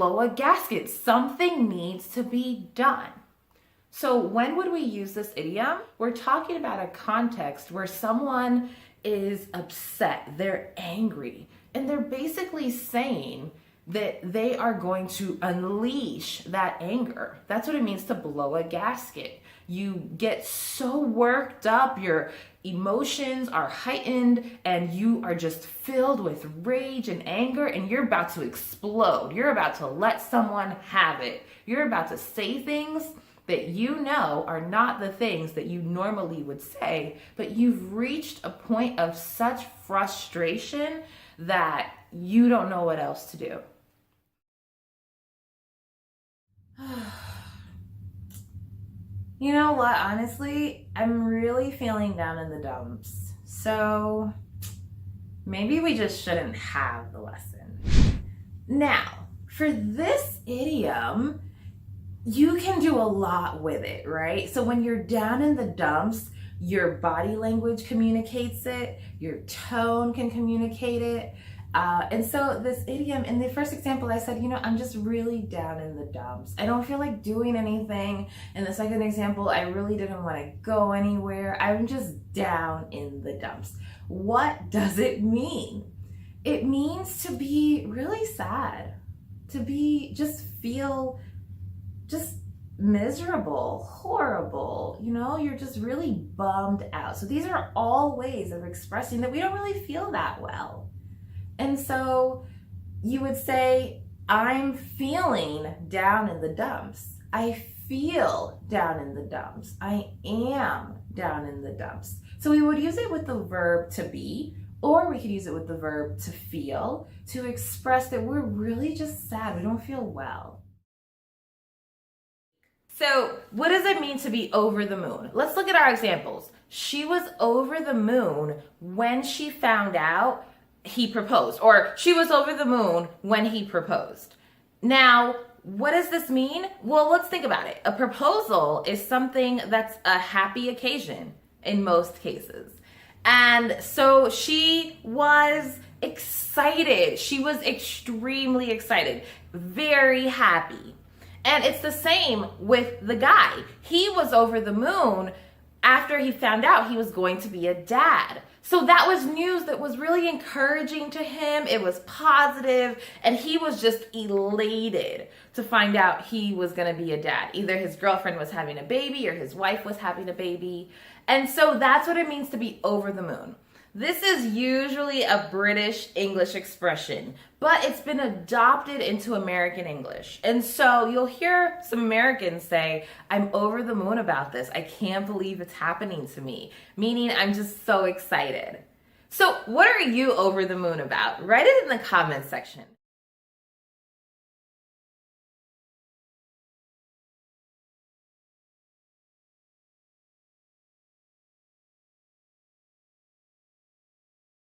blow a gasket. Something needs to be done. So when would we use this idiom? We're talking about a context where someone is upset, they're angry, and they're basically saying that they are going to unleash that anger. That's what it means to blow a gasket. You get so worked up, your emotions are heightened, and you are just filled with rage and anger, and you're about to explode. You're about to let someone have it. You're about to say things that you know are not the things that you normally would say, but you've reached a point of such frustration that you don't know what else to do. You know what, honestly, I'm really feeling down in the dumps. So maybe we just shouldn't have the lesson. Now, for this idiom, you can do a lot with it, right? So when you're down in the dumps, your body language communicates it, your tone can communicate it. And so this idiom, in the first example, I said, I'm just really down in the dumps. I don't feel like doing anything. In the second example, I really didn't want to go anywhere. I'm just down in the dumps. What does it mean? It means to be really sad, to feel miserable, horrible, you're just really bummed out. So these are all ways of expressing that we don't really feel that well. And so you would say, I'm feeling down in the dumps. I feel down in the dumps. I am down in the dumps. So we would use it with the verb to be, or we could use it with the verb to feel to express that we're really just sad. We don't feel well. So what does it mean to be over the moon? Let's look at our examples. She was over the moon when she found out he proposed, or she was over the moon when he proposed. Now, what does this mean? Well, let's think about it. A proposal is something that's a happy occasion in most cases. And so she was excited. She was extremely excited, very happy. And it's the same with the guy. He was over the moon after he found out he was going to be a dad. So that was news that was really encouraging to him. It was positive, and he was just elated to find out he was going to be a dad. Either his girlfriend was having a baby or his wife was having a baby. And so that's what it means to be over the moon. This is usually a British English expression, but it's been adopted into American English. And so you'll hear some Americans say, I'm over the moon about this. I can't believe it's happening to me, meaning I'm just so excited. So what are you over the moon about? Write it in the comments section.